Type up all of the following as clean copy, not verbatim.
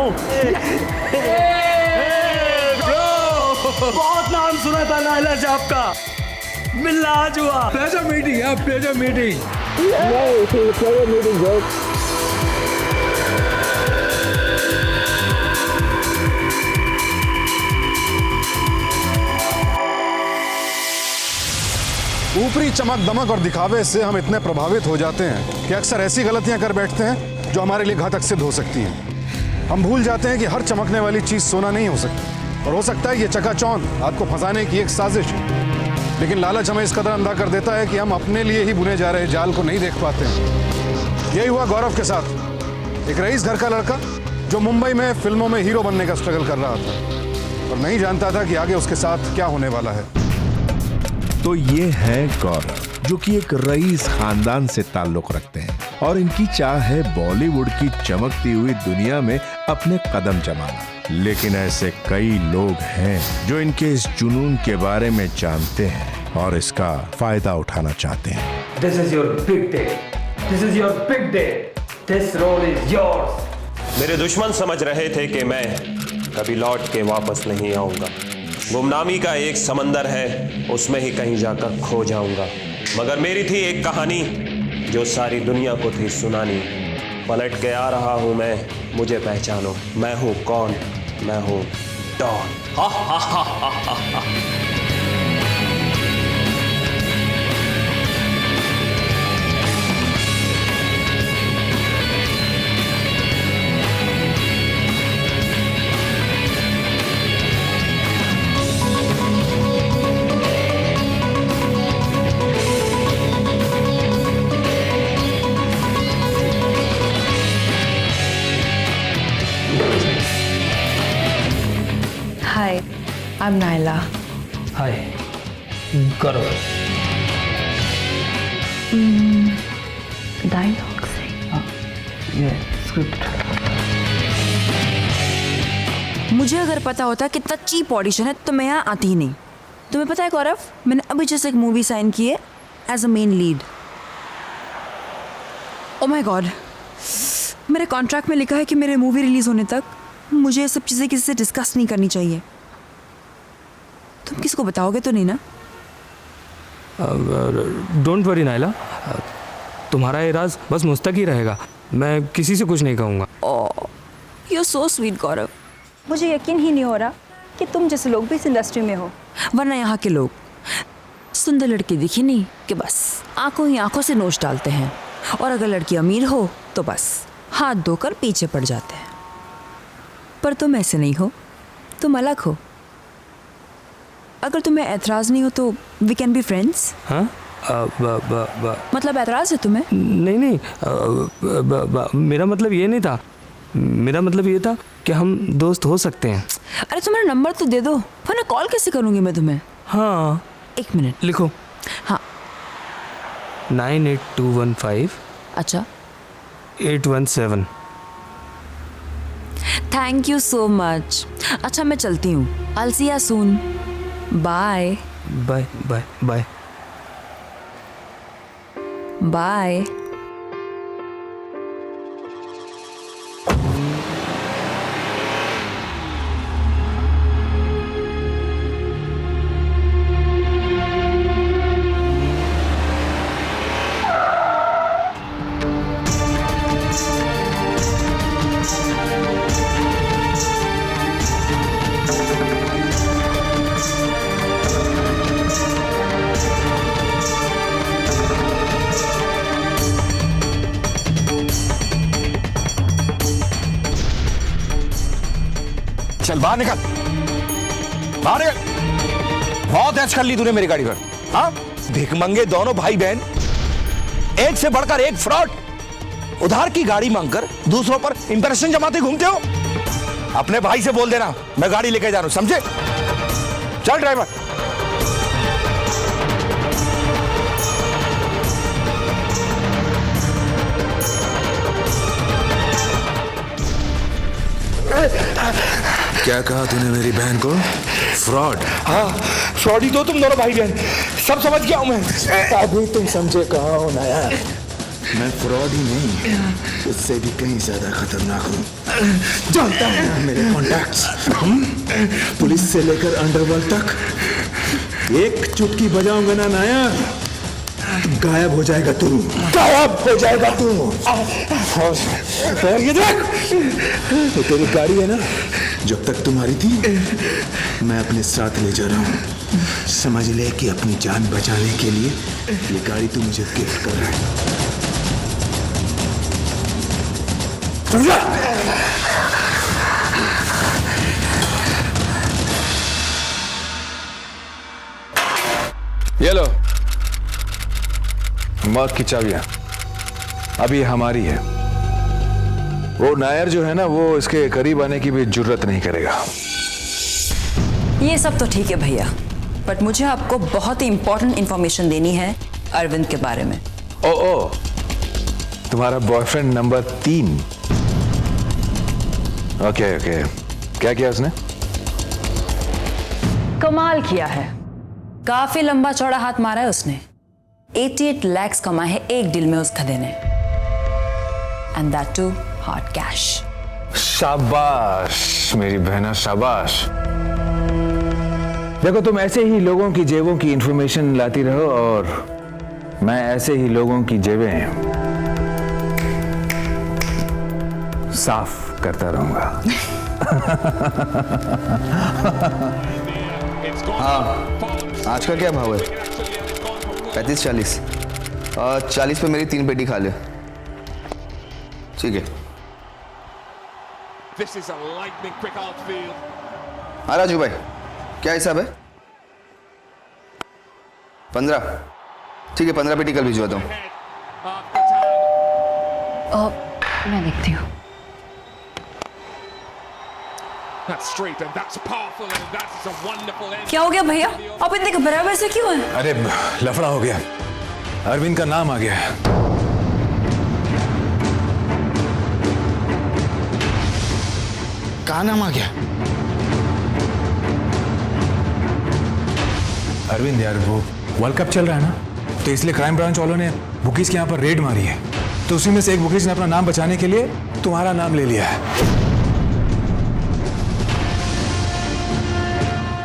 हूँ। बहुत नाम सुना था नायला साहब का, मिलना आज हुआ। प्लेजर मीटिंग है, pleasure meeting. Pleasure meeting joke. ऊपरी चमक दमक और दिखावे से हम इतने प्रभावित हो जाते हैं कि अक्सर ऐसी गलतियां कर बैठते हैं जो हमारे लिए घातक सिद्ध हो सकती हैं। हम भूल जाते हैं कि हर चमकने वाली चीज सोना नहीं हो सकती, और हो सकता है ये चकाचौंध आपको फंसाने की एक साजिश है। लेकिन लालच हमें इस कदर अंधा कर देता है कि हम अपने लिए ही बुने जा रहे जाल को नहीं देख पाते हैं। यही हुआ गौरव के साथ। एक रईस घर का लड़का जो मुंबई में फिल्मों में हीरो बनने का स्ट्रगल कर रहा था और नहीं जानता था कि आगे उसके साथ क्या होने वाला है। तो ये है गौरव, जो कि एक रईस खानदान से ताल्लुक रखते हैं और इनकी चाह है बॉलीवुड की चमकती हुई दुनिया में अपने कदम जमाना। लेकिन ऐसे कई लोग हैं जो इनके इस जुनून के बारे में जानते हैं और इसका फायदा उठाना चाहते हैं। This is your big day. This is your big day. This role is yours. मेरे दुश्मन समझ रहे थे कि मैं कभी लौट के वापस नहीं आऊंगा। गुमनामी का एक समंदर है, उसमें ही कहीं जाकर खो जाऊंगा। मगर मेरी थी एक कहानी जो सारी दुनिया को थी सुनानी। पलट के आ रहा हूं मैं, मुझे पहचानो। मैं हूं कौन? मैं हूं डॉन। हा हा हा हा हा हा। Hi, I'm Naila. Hi, Gaurav. Dialogue से ये स्क्रिप्ट। मुझे अगर पता होता कितना चीप ऑडिशन है तो मैं यहाँ आती ही नहीं। तुम्हें पता है गौरव, मैंने अभी जैसे एक मूवी साइन की है as a main lead. Oh my God, मेरे कॉन्ट्रैक्ट में लिखा है कि मेरे मूवी रिलीज होने तक मुझे ये सब चीज़ें किसी से डिस्कस नहीं करनी चाहिए। तुम किसी को बताओगे तो नहीं ना? डोंट वरी नायला, तुम्हारा ये राज बस मुझ तक ही रहेगा। मैं किसी से कुछ नहीं कहूँगा। ओह, यू आर सो स्वीट गौरव। मुझे यकीन ही नहीं हो रहा कि तुम जैसे लोग भी इस इंडस्ट्री में हो। वरना यहाँ के लोग सुंदर लड़की दिखी नहीं कि बस आंखों ही आंखों से नोच डालते हैं, और अगर लड़की अमीर हो तो बस हाथ धोकर पीछे पड़ जाते हैं। पर तुम ऐसे नहीं हो, तुम अलग हो। अगर तुम्हें ऐतराज नहीं हो तो वी कैन बी फ्रेंड्स। हाँ? मतलब ऐतराज है तुम्हें? नहीं नहीं, मेरा मतलब ये नहीं था। मेरा मतलब ये था कि हम दोस्त हो सकते हैं। अरे तुम्हारा नंबर तो दे दो, वरना कॉल कैसे करूँगी मैं तुम्हें? हाँ, एक मिनट लिखो। हाँ। 98215। अच्छा, 817। Thank you so much. अच्छा मैं चलती हूँ। I'll see you soon. Bye bye bye bye bye. चल बाहर निकल, बाहर निकल। बहुत ऐश कर ली तूने मेरी गाड़ी पर। हाँ, भिखमंगे दोनों भाई बहन, एक से बढ़कर एक फ्रॉड। उधार की गाड़ी मांगकर दूसरों पर इंप्रेशन जमाते घूमते हो। अपने भाई से बोल देना मैं गाड़ी लेके जा रहा हूं, समझे? चल ड्राइवर। क्या कहा तूने मेरी बहन को? फ्रॉड? हाँ, फ्रॉड ही तो तुम दोनों भाई बहन। सब समझ गया हूं मैं। अभी तुम समझे कहाँ हो ना यार। मैं फ्रॉड ही नहीं, उससे भी कहीं ज्यादा खतरनाक हूँ। जानता है ना मेरे कॉन्टैक्ट्स, पुलिस से लेकर अंडरवर्ल्ड तक। एक चुटकी बजाऊंगा ना नायर, गायब हो जाएगा तू, गायब हो जाएगा तू। और ये देख, तो तेरी गाड़ी है ना, जब तक तुम्हारी थी मैं अपने साथ ले जा रहा हूँ। समझ ले कि अपनी जान बचाने के लिए ये गाड़ी तू मुझे गिफ्ट कर रहा है। समझा? ये लो मौत की चाबियां, अभी हमारी है। वो नायर जो है ना, वो इसके करीब आने की भी जुर्रत नहीं करेगा। ये सब तो ठीक है भैया, बट मुझे आपको बहुत ही इंपॉर्टेंट इंफॉर्मेशन देनी है अरविंद के बारे में। ओ तुम्हारा बॉयफ्रेंड नंबर 3। ओके, क्या किया उसने? कमाल किया है, काफी लंबा चौड़ा हाथ मारा है उसने। 88 लाख कमाए हैं एक डील में उस गधे ने, and that too hard cash. शाबाश मेरी बहना, शाबाश। देखो, तुम ऐसे ही लोगों की जेबों की इंफॉर्मेशन लाती रहो और मैं ऐसे ही लोगों की जेबें साफ करता रहूंगा। हाँ, आज का क्या भाव है? 35-40। 40 पे मेरी 3 पेटी खा ले। ठीक है। हाँ राजू भाई, क्या हिसाब है? 15। ठीक है, 15 पेटी कल भिजवाता हूँ। मैं देखती हूँ। क्या हो गया भैया, आप इतने घबराए वैसे क्यों हैं? अरे लफड़ा हो गया, अरविंद का नाम आ गया है। कहाँ नाम आ गया? अरविंद यार, वो वर्ल्ड कप चल रहा है ना, तो इसलिए क्राइम ब्रांच वालों ने बुकीज के यहाँ पर रेड मारी है। तो उसी में से एक बुकीज ने अपना नाम बचाने के लिए तुम्हारा नाम ले लिया है।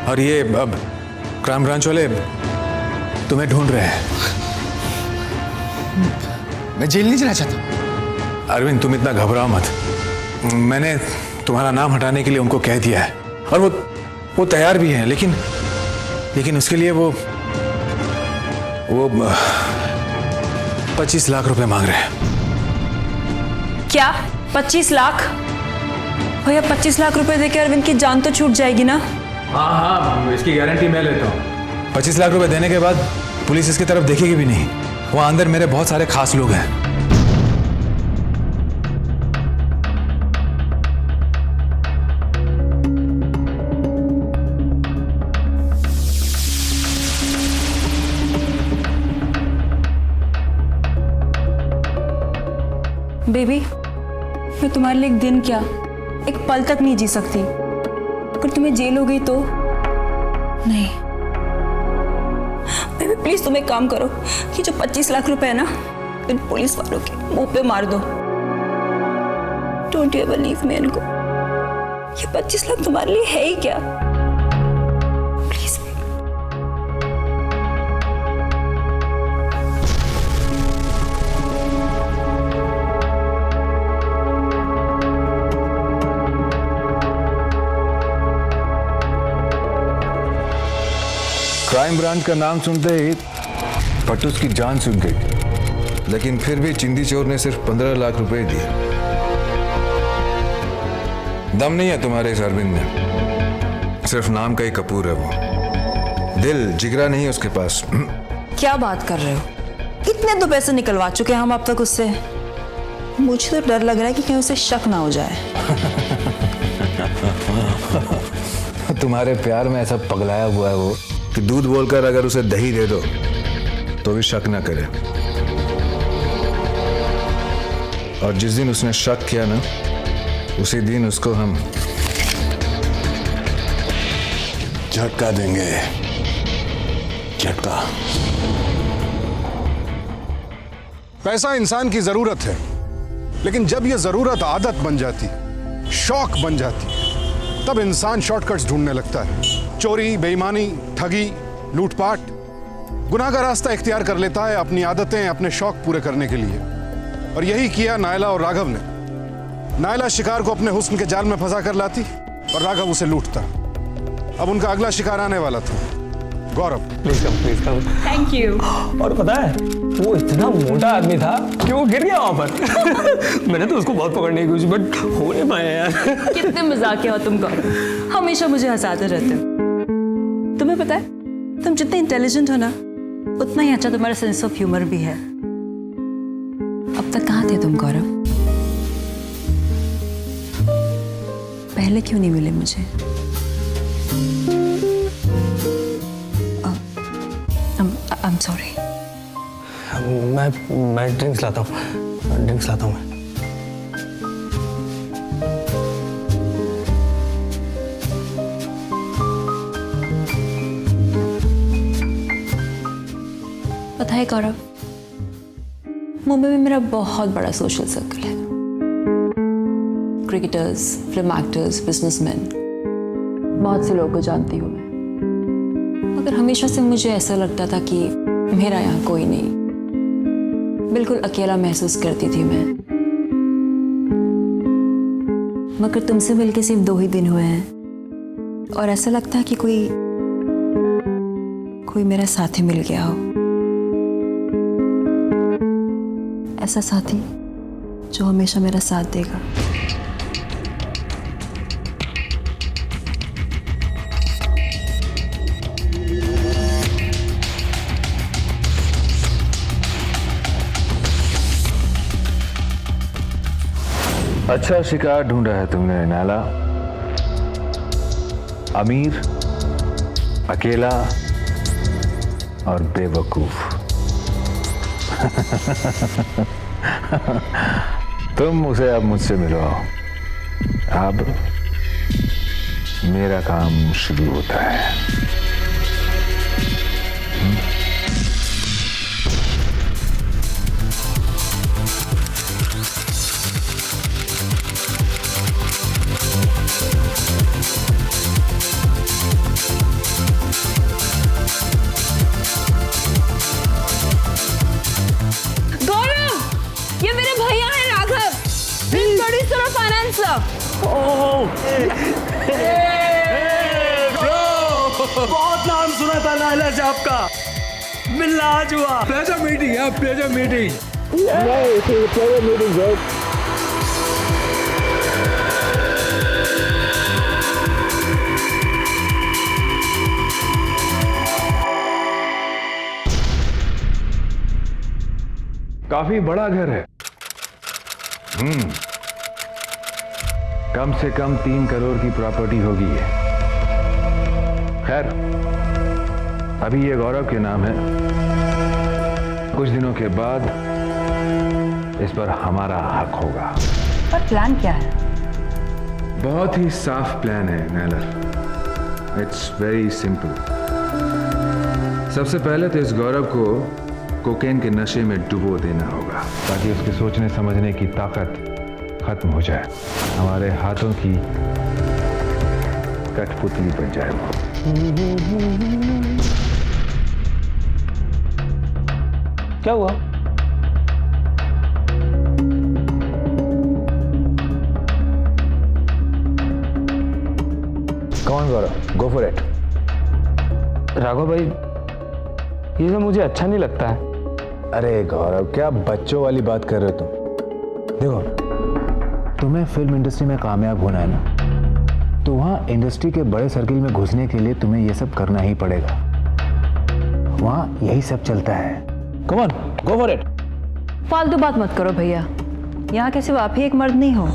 और ये अब क्राइम ब्रांच वाले तुम्हें ढूंढ रहे हैं। मैं जेल नहीं जाना चाहता। अरविंद, तुम इतना घबराओ मत। मैंने तुम्हारा नाम हटाने के लिए उनको कह दिया है और वो तैयार भी हैं, लेकिन उसके लिए वो 25 लाख रुपए मांग रहे हैं। क्या 25 लाख? भैया 25 लाख रुपए देके अरविंद की जान तो छूट जाएगी ना? हाँ, इसकी गारंटी मैं लेता हूँ। 25 लाख रुपए देने के बाद पुलिस इसकी तरफ देखेगी भी नहीं। वहां अंदर मेरे बहुत सारे खास लोग हैं। बेबी, मैं तुम्हारे लिए एक दिन क्या, एक पल तक नहीं जी सकती। अगर तुम्हें जेल हो गई तो नहीं। बेबी प्लीज, तुम एक काम करो कि जो 25 लाख रुपए है ना, इन पुलिस वालों के मुंह पे मार दो। Don't you ever leave me इनको। ये 25 लाख तुम्हारे लिए है ही क्या? प्लीज। क्राइम ब्रांच का नाम सुनते ही पट्टूस की जान सूझ गई, लेकिन फिर भी चिंदी चोर ने सिर्फ 15 लाख रुपए दिए। दम नहीं है तुम्हारे इस अरविंद में, सिर्फ नाम का ही कपूर है वो। दिल जिगरा नहीं है उसके पास। क्या बात कर रहे हो? इतने तो पैसे निकलवा चुके हैं हम अब तक उससे। मुझे तो डर लग रहा है कि कहीं उसे शक ना हो जाए। तुम्हारे प्यार में ऐसा पगलाया हुआ है वो कि दूध बोलकर अगर उसे दही दे दो तो भी शक ना करे। और जिस दिन उसने शक किया ना, उसी दिन उसको हम झटका देंगे। झटका। पैसा इंसान की जरूरत है, लेकिन जब यह जरूरत आदत बन जाती, शौक बन जाती, तब इंसान शॉर्टकट्स ढूंढने लगता है। चोरी, बेईमानी, ठगी, लूटपाट, गुनाह का रास्ता इख्तियार कर लेता है अपनी आदतें, अपने शौक पूरे करने के लिए। और यही किया नायला और राघव ने। नायला शिकार को अपने हुस्न के जाल में फंसा कर लाती और राघव उसे लूटता। अब उनका अगला शिकार आने वाला था, Gaurav. Please come. Thank you. और पता है वो इतना मोटा आदमी था कि वो गिर गया वहां पर। मैंने तो उसको बहुत पकड़ने की कोशिश, बट हो नहीं पाया यार। कितने मजाकिया हो तुम गौरव, हमेशा मुझे हंसाते रहते हो। तुम्हें पता है तुम जितने इंटेलिजेंट हो ना, उतना ही अच्छा तुम्हारा सेंस ऑफ ह्यूमर भी है। अब तक कहाँ थे तुम गौरव? पहले क्यों नहीं मिले मुझे? I'm sorry. मैं ड्रिंक्स लाता हूँ मैं। पता है गौरव, मुंबई में मेरा बहुत बड़ा सोशल सर्कल है। क्रिकेटर्स, फिल्म एक्टर्स, बिजनेसमैन, बहुत से लोगों को जानती हूँ मैं। मगर हमेशा से मुझे ऐसा लगता था कि मेरा यहाँ कोई नहीं, बिल्कुल अकेला महसूस करती थी मैं। मगर तुमसे मिलके सिर्फ 2 ही दिन हुए हैं और ऐसा लगता है कि कोई मेरा साथी मिल गया हो। ऐसा साथी जो हमेशा मेरा साथ देगा। अच्छा शिकार ढूंढा है तुमने नाला। अमीर, अकेला और बेवकूफ। तुम उसे अब मुझसे मिलवाओ। अब मेरा काम शुरू होता है। बहुत नाम सुना था नायला साहब का, मिलना आज हुआ। प्लेजर मीटिंग है, pleasure meeting. Pleasure meeting boss. काफी बड़ा घर है। कम से कम 3 करोड़ की प्रॉपर्टी होगी ये। खैर, अभी ये गौरव के नाम है। कुछ दिनों के बाद इस पर हमारा हक होगा। पर प्लान क्या है? बहुत ही साफ प्लान है नैलर। It's very simple. सबसे पहले तो इस गौरव को कोकेन के नशे में डुबो देना होगा, ताकि उसके सोचने समझने की ताकत खत्म हो जाए। हमारे हाथों की कठपुतली बन जाए वो। क्या हुआ? कौन Gaurav? Go for it. Raghav भाई, ये सब मुझे अच्छा नहीं लगता है। अरे गौरव, क्या बच्चों वाली बात कर रहे हो तुम? देखो, तुम्हें फिल्म इंडस्ट्री में कामयाब होना है ना, तो वहां इंडस्ट्री के बड़े सर्किल में घुसने के लिए तुम्हें ये सब करना ही पड़ेगा। वहां यही सब चलता है। Come on, go for it. फालतू बात मत करो भैया, यहाँ के सिवा आप ही एक मर्द नहीं हो।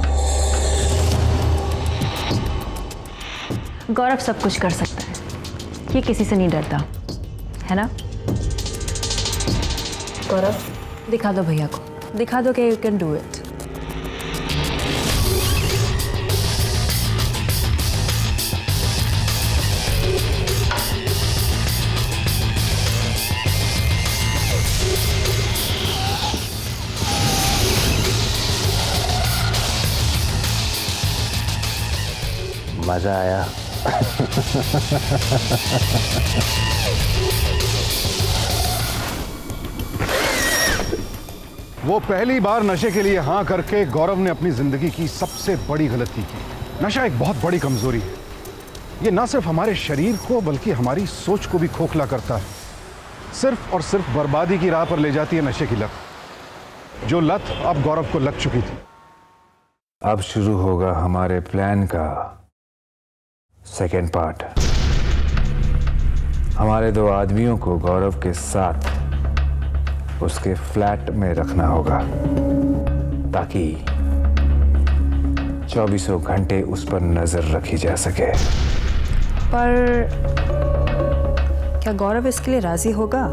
गौरव सब कुछ कर सकता है, ये किसी से नहीं डरता है ना? गौरव, दिखा दो भैया को, दिखा दो कि यू कैन डू इट। मजा आया? वो पहली बार नशे के लिए हाँ करके गौरव ने अपनी जिंदगी की सबसे बड़ी गलती की। नशा एक बहुत बड़ी कमजोरी है। ये ना सिर्फ हमारे शरीर को बल्कि हमारी सोच को भी खोखला करता है। सिर्फ और सिर्फ बर्बादी की राह पर ले जाती है नशे की लत, जो लत अब गौरव को लग चुकी थी। अब शुरू होगा हमारे प्लान का सेकेंड पार्ट। हमारे दो आदमियों को गौरव के साथ उसके फ्लैट में रखना होगा ताकि 24 घंटे उस पर नजर रखी जा सके। पर क्या गौरव इसके लिए राजी होगा?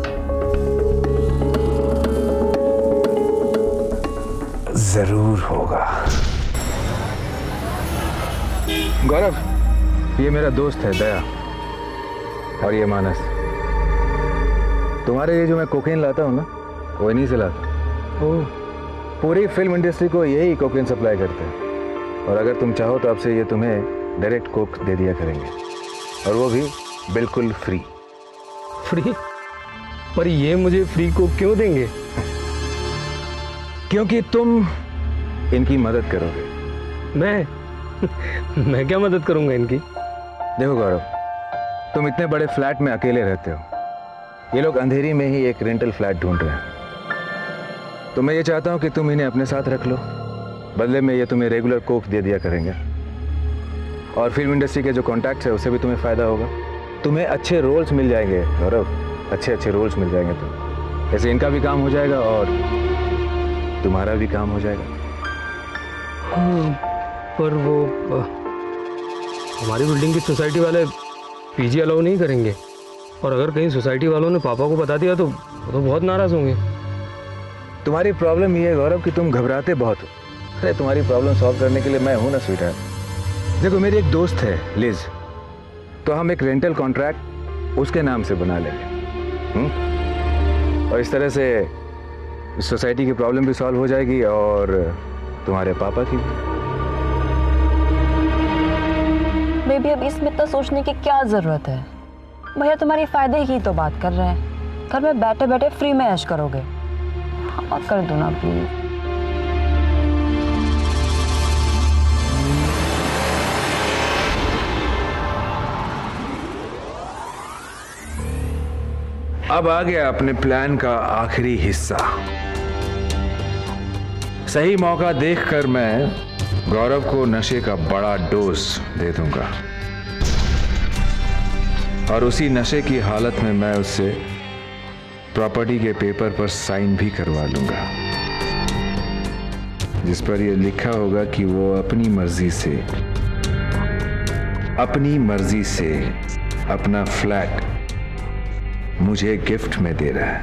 जरूर होगा। गौरव, ये मेरा दोस्त है दया, और ये मानस। तुम्हारे लिए जो मैं कोकेन लाता हूँ ना, वो इन्हीं से लाता। ओह, पूरी फिल्म इंडस्ट्री को यही कोकेन सप्लाई करते हैं, और अगर तुम चाहो तो आपसे ये तुम्हें डायरेक्ट कोक दे दिया करेंगे, और वो भी बिल्कुल फ्री। फ्री? पर ये मुझे फ्री को क्यों देंगे? क्योंकि तुम इनकी मदद करोगे। मैं क्या मदद करूंगा इनकी? देखो गौरव, तुम इतने बड़े फ्लैट में अकेले रहते हो, ये लोग अंधेरी में ही एक रेंटल फ्लैट ढूंढ रहे हैं, तो मैं ये चाहता हूं कि तुम इन्हें अपने साथ रख लो। बदले में ये तुम्हें रेगुलर कोक दे दिया करेंगे, और फिल्म इंडस्ट्री के जो कॉन्टैक्ट है उससे भी तुम्हें फायदा होगा। तुम्हें अच्छे रोल्स मिल जाएंगे गौरव, अच्छे रोल्स मिल जाएंगे। तुम ऐसे इनका भी काम हो जाएगा और तुम्हारा भी काम हो जाएगा। पर वो हमारी बिल्डिंग की सोसाइटी वाले पीजी अलाउ नहीं करेंगे, और अगर कहीं सोसाइटी वालों ने पापा को बता दिया तो वो तो बहुत नाराज होंगे। तुम्हारी प्रॉब्लम ये है गौरव कि तुम घबराते बहुत हो। अरे तुम्हारी प्रॉब्लम सॉल्व करने के लिए मैं हूं ना स्वीटहार्ट। देखो, मेरी एक दोस्त है लिज, तो हम एक रेंटल कॉन्ट्रैक्ट उसके नाम से बना लेंगे, और इस तरह से सोसाइटी की प्रॉब्लम भी सॉल्व हो जाएगी और तुम्हारे पापा की भी। बेबी, अब इसमें इतना सोचने की क्या जरूरत है? भैया तुम्हारे फायदे की तो बात कर रहे हैं। घर में बैठे बैठे फ्री में ऐश करोगे। हाँ, कर दो ना प्लीज। अब आ गया अपने प्लान का आखिरी हिस्सा। सही मौका देखकर मैं गौरव को नशे का बड़ा डोज दे दूंगा, और उसी नशे की हालत में मैं उससे प्रॉपर्टी के पेपर पर साइन भी करवा लूंगा, जिस पर यह लिखा होगा कि वो अपनी मर्जी से अपना फ्लैट मुझे गिफ्ट में दे रहा है।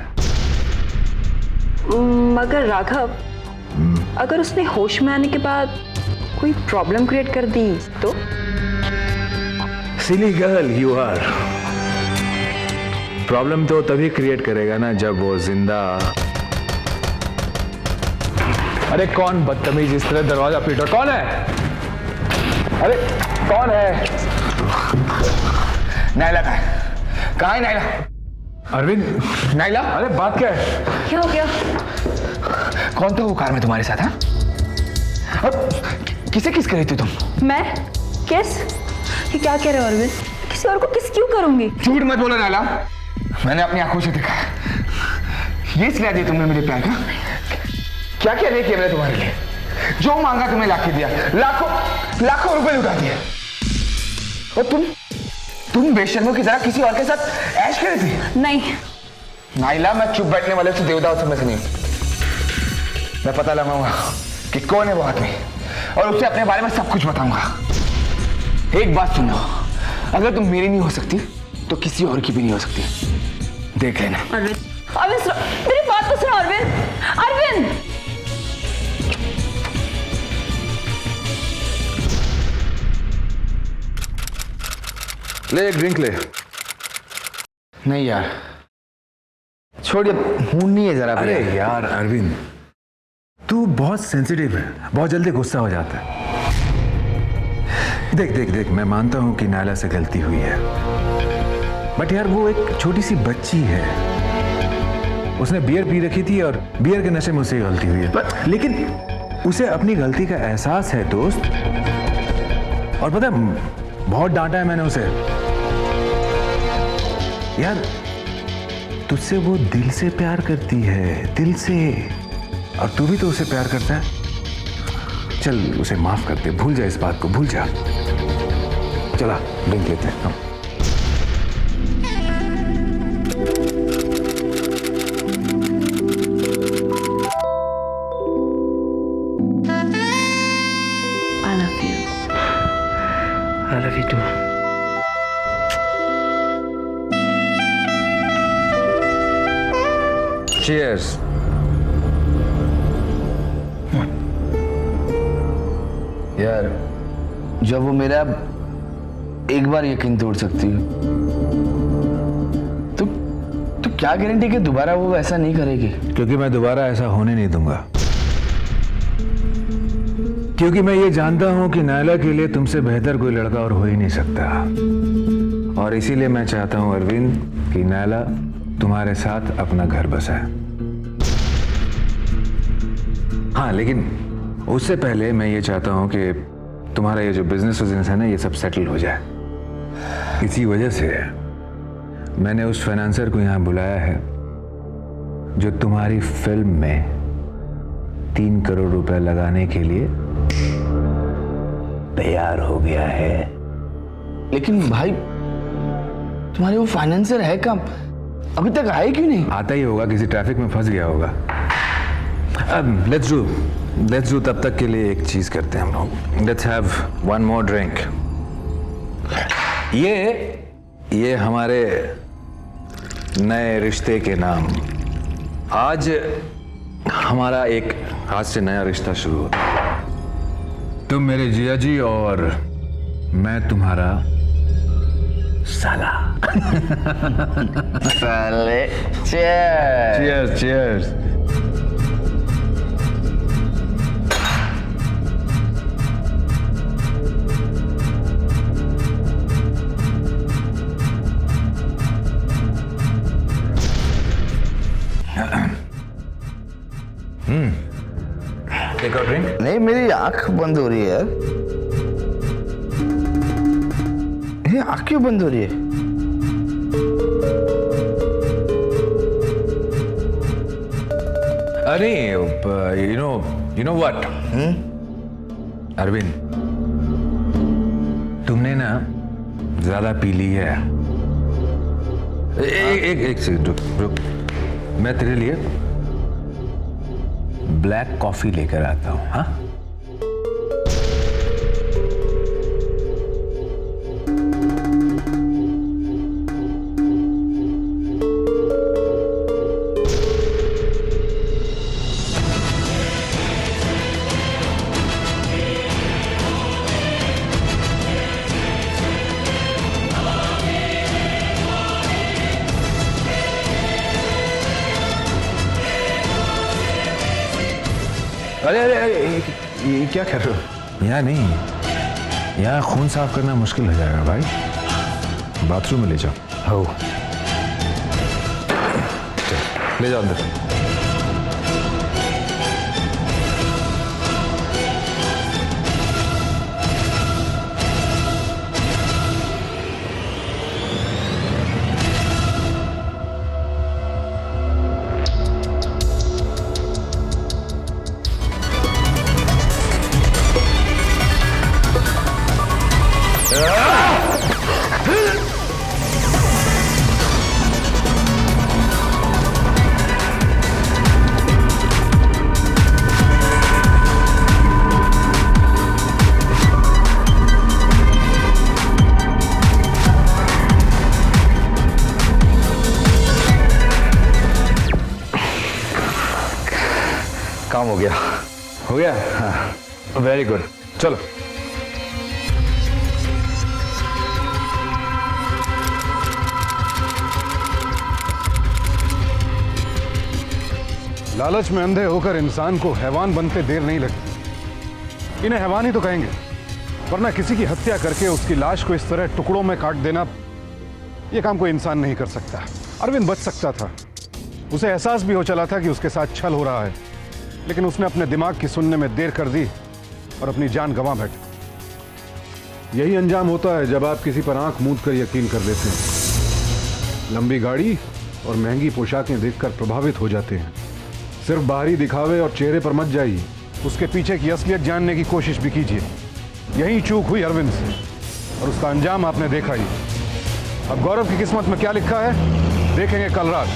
मगर राघव, अगर उसने होश में आने के बाद कोई प्रॉब्लम क्रिएट कर दी तो? Silly girl you are. Problem तो तभी क्रिएट करेगा ना जब वो जिंदा। अरे कौन बदतमीज इस तरह दरवाजा पीट रहा? कौन है? अरे कौन है? नाइला कहाँ है? नाइला? अरविंद, नाइला, अरे बात क्या है? क्या हो गया? कौन था वो कार में तुम्हारे साथ? हाँ, किसे किस करी थी तुम? मैं किस? ये क्या कह रहे हो अरविंद? किसी और को किस क्यों करूंगी? झूठ मत बोलो नाइला, मैंने अपनी आंखों से देखा। ये सिला दिया तुमने मेरे प्यार का? क्या क्या नहीं किया मैंने तुम्हारे लिए? जो मांगा तुम्हें लाके दिया, लाखों रुपए लुटा दिए, और तुम बेशर्मों की तरह किसी और के साथ ऐश कर रही थी। नहीं नाइला, मैं चुप बैठने वाले से देवदास में से नहीं। मैं पता लगाऊंगा कि कौन है वो आदमी, और उसे अपने बारे में सब कुछ बताऊंगा। एक बात सुनो, अगर तुम मेरी नहीं हो सकती तो किसी और की भी नहीं हो सकती। देख लेना। अरविंद, मेरी बात तो सुनो अरविंद। अरविंद, ले एक ड्रिंक ले। नहीं यार, छोड़िए, मूड नहीं है जरा। अरे यार अरविंद, तू बहुत सेंसिटिव है, बहुत जल्दी गुस्सा हो जाता है। देख देख देख, मैं मानता हूं कि नायला से गलती हुई है, बट यार वो एक छोटी सी बच्ची है। उसने बियर पी रखी थी और बियर के नशे में उससे गलती हुई है, लेकिन उसे अपनी गलती का एहसास है दोस्त। और पता है, बहुत डांटा है मैंने उसे। यार तुझसे वो दिल से प्यार करती है, दिल से, और तू भी तो उसे प्यार करता है। चल उसे माफ कर दे, भूल जा इस बात को, भूल जा। चला ड्रिंक लेते हैं हम। I love you. I love you too. Cheers. यार जब वो मेरा एक बार यकीन तोड़ सकती है, तो क्या गारंटी कि दोबारा वो ऐसा नहीं करेगी? क्योंकि मैं दोबारा ऐसा होने नहीं दूंगा, क्योंकि मैं ये जानता हूं कि नायला के लिए तुमसे बेहतर कोई लड़का और हो ही नहीं सकता। और इसीलिए मैं चाहता हूं अरविंद कि नायला तुम्हारे साथ अपना घर बसाए। हाँ, लेकिन उससे पहले मैं ये चाहता हूं कि तुम्हारा ये जो बिजनेस है ना, ये सब सेटल हो जाए। इसी वजह से मैंने उस फाइनेंसर को यहां बुलाया है जो तुम्हारी फिल्म में 3 करोड़ रुपए लगाने के लिए तैयार हो गया है। लेकिन भाई तुम्हारे वो फाइनेंसर है कब? अभी तक आए क्यों नहीं? आता ही होगा, किसी ट्रैफिक में फंस गया होगा। अब लेट्स डू तब तक के लिए एक चीज करते हैं हम लोग। Let's have one more drink. ये हमारे नए रिश्ते के नाम। आज हमारा एक आज से नया रिश्ता शुरू होता है। तुम मेरे जिया जी और मैं तुम्हारा साला। साले। चीयर्स। चीयर्स। एक और ड्रिंक? नहीं, मेरी आंख बंद हो रही है यार। ये आंख क्यों बंद हो रही है? अरे यू नो व्हाट अरविंद, तुमने ना ज्यादा पी ली है। एक सेकंड रुक। मैं तेरे लिए ब्लैक कॉफी लेकर आता हूं। हाँ, अरे ये क्या कर रहे हो? यहाँ नहीं, यहाँ खून साफ करना मुश्किल हो जाएगा भाई। बाथरूम में ले जाओ। हो, ले जाओ अंदर। काम हो गया। हो गया? हाँ, वेरी गुड। चलो लालच में अंधे होकर इंसान को हैवान बनते देर नहीं लगती। इन्हें हैवान ही तो कहेंगे। वरना किसी की हत्या करके उसकी लाश को इस तरह टुकड़ों में काट देना, यह काम कोई इंसान नहीं कर सकता। अरविंद बच सकता था, उसे एहसास भी हो चला था कि उसके साथ छल हो रहा है, लेकिन उसने अपने दिमाग की सुनने में देर कर दी और अपनी जान गंवा बैठा। यही अंजाम होता है जब आप किसी पर आंख मूंद कर यकीन कर लेते हैं। लंबी गाड़ी और महंगी पोशाकें देखकर प्रभावित हो जाते हैं। सिर्फ बाहरी दिखावे और चेहरे पर मत जाइए, उसके पीछे की असलियत जानने की कोशिश भी कीजिए। यही चूक हुई अरविंद से और उसका अंजाम आपने देखा ही। अब गौरव की किस्मत में क्या लिखा है देखेंगे कल रात।